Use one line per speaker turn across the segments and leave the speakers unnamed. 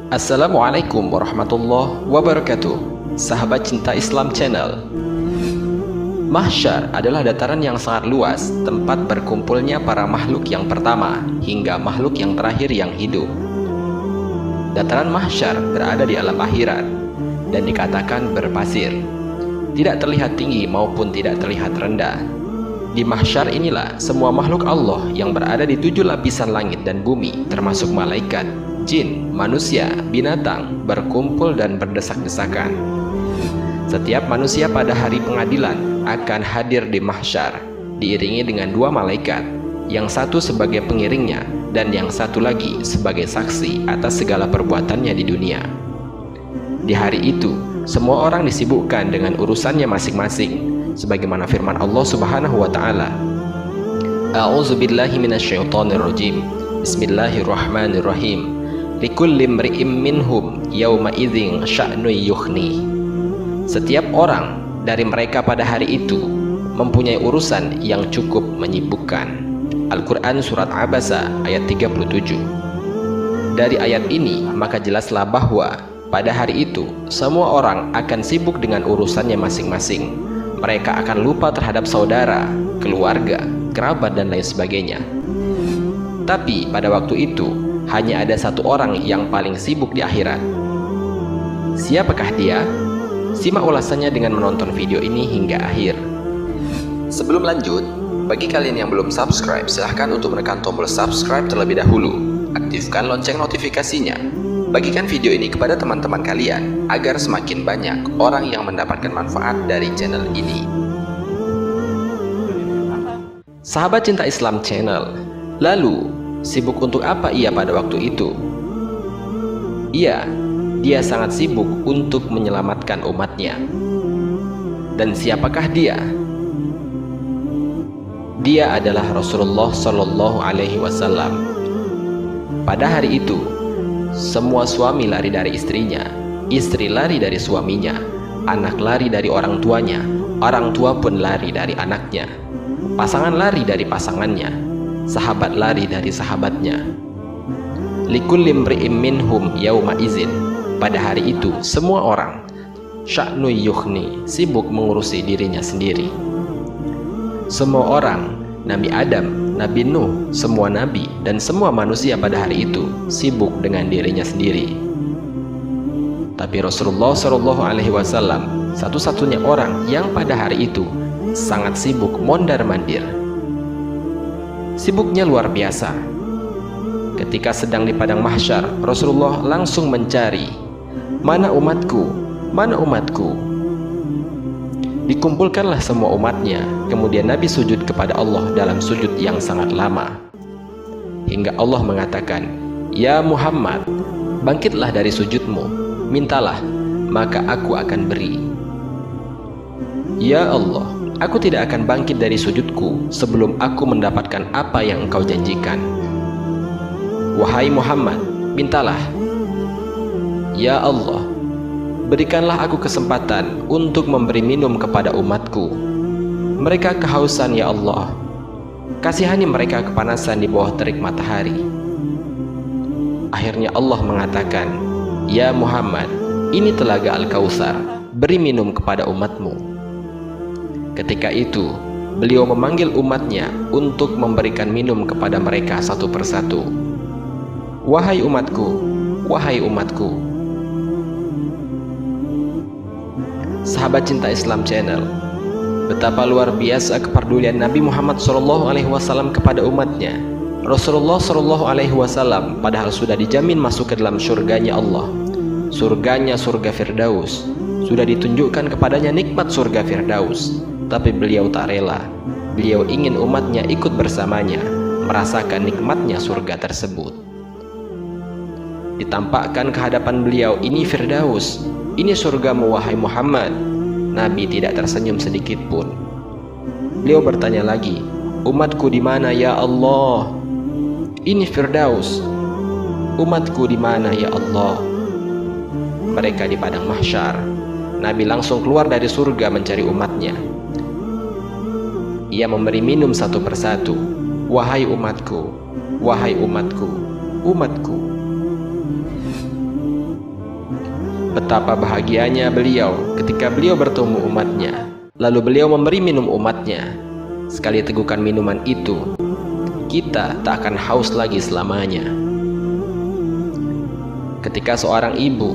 Assalamualaikum warahmatullahi wabarakatuh. Sahabat Cinta Islam Channel. Mahsyar adalah dataran yang sangat luas, tempat berkumpulnya para makhluk yang pertama hingga makhluk yang terakhir yang hidup. Dataran mahsyar berada di alam akhirat dan dikatakan berpasir, tidak terlihat tinggi maupun tidak terlihat rendah. Di mahsyar inilah semua makhluk Allah yang berada di 7 lapisan langit dan bumi, termasuk malaikat, jin, manusia, binatang, berkumpul dan berdesak-desakan. Setiap manusia pada hari pengadilan akan hadir di mahsyar, diiringi dengan 2 malaikat, yang satu sebagai pengiringnya dan yang satu lagi sebagai saksi atas segala perbuatannya di dunia. Di hari itu, semua orang disibukkan dengan urusannya masing-masing, sebagaimana firman Allah Subhanahu wa taala. A'udzubillahi minasyaitonirrajim. Bismillahirrahmanirrahim. Likulli imri'im minhum yauma idzin sya'nu yukhni. Setiap orang dari mereka pada hari itu mempunyai urusan yang cukup menyibukkan. Al-Quran Surat Abasa ayat 37. Dari ayat ini maka jelaslah bahwa pada hari itu semua orang akan sibuk dengan urusannya masing-masing. Mereka akan lupa terhadap saudara, keluarga, kerabat dan lain sebagainya. Tapi pada waktu itu hanya ada satu orang yang paling sibuk di akhirat. Siapakah dia? Simak ulasannya dengan menonton video ini hingga akhir. Sebelum lanjut, bagi kalian yang belum subscribe, silahkan untuk menekan tombol subscribe terlebih dahulu. Aktifkan lonceng notifikasinya. Bagikan video ini kepada teman-teman kalian, agar semakin banyak orang yang mendapatkan manfaat dari channel ini. Sahabat Cinta Islam Channel, lalu sibuk untuk apa ia pada waktu itu? Dia sangat sibuk untuk menyelamatkan umatnya. Dan siapakah dia? Dia adalah Rasulullah Shallallahu Alaihi Wasallam. Pada hari itu, semua suami lari dari istrinya, istri lari dari suaminya, anak lari dari orang tuanya, orang tua pun lari dari anaknya, pasangan lari dari pasangannya, sahabat lari dari sahabatnya. Likulli imri'im minhum yauma izin. Pada hari itu semua orang sya'nu yukhni, sibuk mengurusi dirinya sendiri. Semua orang, Nabi Adam, Nabi Nuh, semua nabi dan semua manusia pada hari itu sibuk dengan dirinya sendiri. Tapi Rasulullah Shallallahu Alaihi Wasallam satu-satunya orang yang pada hari itu sangat sibuk mondar-mandir. Sibuknya luar biasa. Ketika sedang di padang mahsyar, Rasulullah langsung mencari, mana umatku, mana umatku. Dikumpulkanlah semua umatnya. Kemudian Nabi sujud kepada Allah dalam sujud yang sangat lama, hingga Allah mengatakan, "Ya Muhammad, bangkitlah dari sujudmu, mintalah, maka aku akan beri." Ya Allah, aku tidak akan bangkit dari sujudku sebelum aku mendapatkan apa yang engkau janjikan. Wahai Muhammad, mintalah. Ya Allah, berikanlah aku kesempatan untuk memberi minum kepada umatku. Mereka kehausan ya Allah. Kasihani mereka kepanasan di bawah terik matahari. Akhirnya Allah mengatakan, "Ya Muhammad, ini telaga Al-Kautsar, beri minum kepada umatmu." Ketika itu, beliau memanggil umatnya untuk memberikan minum kepada mereka satu persatu. Wahai umatku, wahai umatku. Sahabat Cinta Islam Channel, betapa luar biasa kepedulian Nabi Muhammad SAW kepada umatnya. Rasulullah SAW padahal sudah dijamin masuk ke dalam surganya Allah, surganya surga Firdaus, sudah ditunjukkan kepadanya nikmat surga Firdaus, tapi beliau tak rela. Beliau ingin umatnya ikut bersamanya, merasakan nikmatnya surga tersebut. Ditampakkan ke hadapan beliau, ini Firdaus, ini surgamu wahai Muhammad. Nabi tidak tersenyum sedikit pun. Beliau bertanya lagi, umatku di mana ya Allah? Ini Firdaus. Umatku di mana ya Allah? Mereka di padang mahsyar. Nabi langsung keluar dari surga mencari umatnya. Ia memberi minum satu persatu. Wahai umatku, wahai umatku, umatku. Betapa bahagianya beliau ketika beliau bertemu umatnya, lalu beliau memberi minum umatnya. Sekali tegukan minuman itu, kita tak akan haus lagi selamanya. Ketika seorang ibu,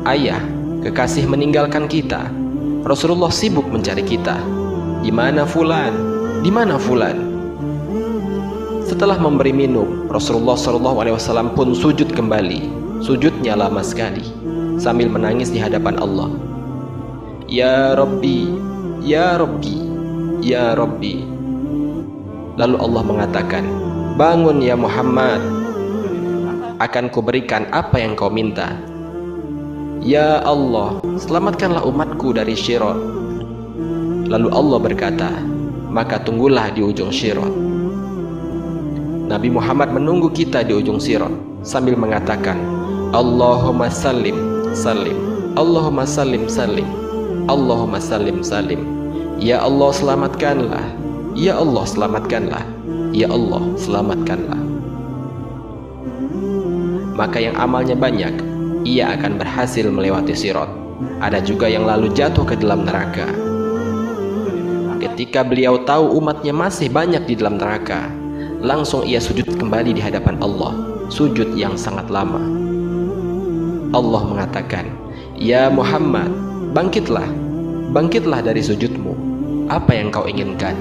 ayah, kekasih meninggalkan kita, Rasulullah sibuk mencari kita. Di mana fulan? Di mana fulan? Setelah memberi minum, Rasulullah SAW pun sujud kembali. Sujudnya lama sekali, sambil menangis di hadapan Allah. Ya Rabbi, Ya Rabbi, Ya Rabbi. Lalu Allah mengatakan, bangun ya Muhammad, akan kuberikan apa yang kau minta. Ya Allah, selamatkanlah umatku dari Syirat. Lalu Allah berkata, maka tunggulah di ujung Syirat. Nabi Muhammad menunggu kita di ujung Syirat sambil mengatakan, Allahumma sallim, sallim, Allahumma sallim, sallim, Allahumma sallim, sallim. Ya Allah selamatkanlah, Ya Allah selamatkanlah, Ya Allah selamatkanlah. Maka yang amalnya banyak, ia akan berhasil melewati Syirat. Ada juga yang lalu jatuh ke dalam neraka. Ketika beliau tahu umatnya masih banyak di dalam neraka, langsung ia sujud kembali di hadapan Allah, sujud yang sangat lama. Allah mengatakan, Ya Muhammad, bangkitlah, bangkitlah dari sujudmu. Apa yang kau inginkan?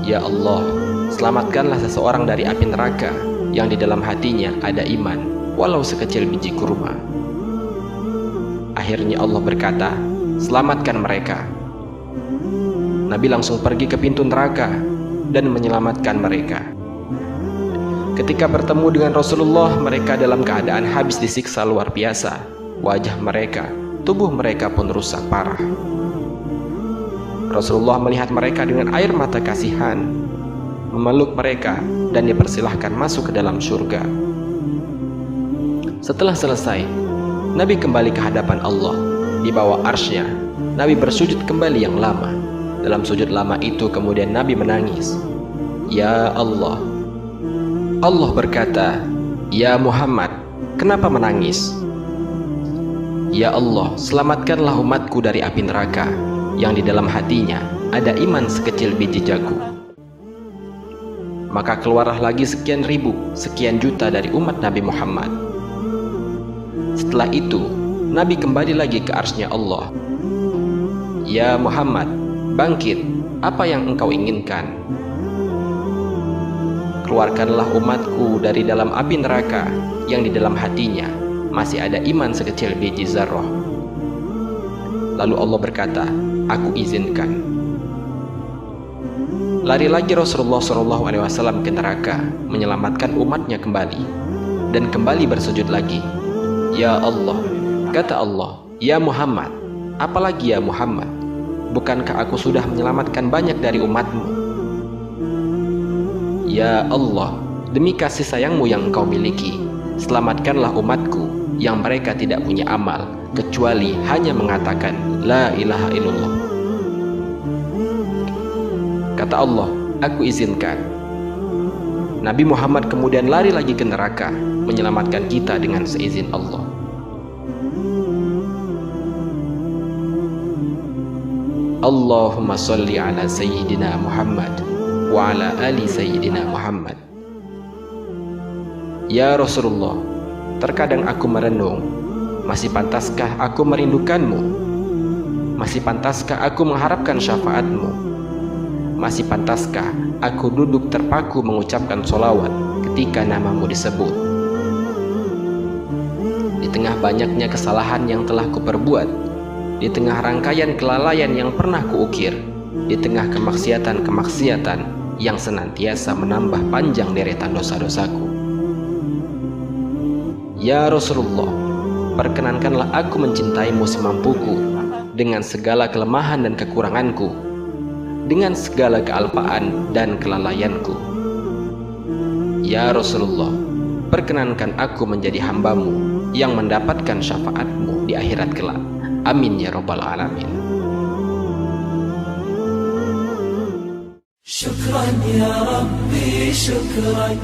Ya Allah, selamatkanlah seseorang dari api neraka yang di dalam hatinya ada iman, walau sekecil biji kurma. Akhirnya Allah berkata, selamatkan mereka. Nabi langsung pergi ke pintu neraka dan menyelamatkan mereka. Ketika bertemu dengan Rasulullah, mereka dalam keadaan habis disiksa luar biasa. Wajah mereka, tubuh mereka pun rusak parah. Rasulullah melihat mereka dengan air mata kasihan, memeluk mereka dan dipersilahkan masuk ke dalam surga. Setelah selesai, Nabi kembali ke hadapan Allah. Di bawah arsy-Nya, Nabi bersujud kembali yang lama. Dalam sujud lama itu kemudian Nabi menangis. Ya Allah. Allah berkata, Ya Muhammad, kenapa menangis? Ya Allah, selamatkanlah umatku dari api neraka yang di dalam hatinya ada iman sekecil biji jagung. Maka keluarlah lagi sekian ribu, sekian juta dari umat Nabi Muhammad. Setelah itu, Nabi kembali lagi ke arsy-Nya Allah. Ya Muhammad, bangkit, apa yang engkau inginkan? Keluarkanlah umatku dari dalam api neraka yang di dalam hatinya masih ada iman sekecil biji zarrah. Lalu Allah berkata, aku izinkan. Lari lagi Rasulullah SAW ke neraka, menyelamatkan umatnya kembali, dan kembali bersujud lagi. Ya Allah, kata Allah, Ya Muhammad, apalagi ya Muhammad? Bukankah aku sudah menyelamatkan banyak dari umatmu? Ya Allah, demi kasih sayangmu yang engkau miliki, selamatkanlah umatku yang mereka tidak punya amal kecuali hanya mengatakan La ilaha illallah. Kata Allah, aku izinkan. Nabi Muhammad kemudian lari lagi ke neraka, menyelamatkan kita dengan seizin Allah. Allahumma salli ala Sayyidina Muhammad wa ala ali Sayyidina Muhammad. Ya Rasulullah, terkadang aku merenung, masih pantaskah aku merindukanmu? Masih pantaskah aku mengharapkan syafaatmu? Masih pantaskah aku duduk terpaku mengucapkan sholawat ketika namamu disebut? Di tengah banyaknya kesalahan yang telah kuperbuat, di tengah rangkaian kelalaian yang pernah kuukir, di tengah kemaksiatan-kemaksiatan yang senantiasa menambah panjang deretan dosa-dosaku. Ya Rasulullah, perkenankanlah aku mencintaimu semampuku, dengan segala kelemahan dan kekuranganku, dengan segala kealpaan dan kelalaianku. Ya Rasulullah, perkenankan aku menjadi hambamu yang mendapatkan syafaatmu di akhirat kelak. Amin ya rabbal alamin.
Syukran ya Rabbi, syukran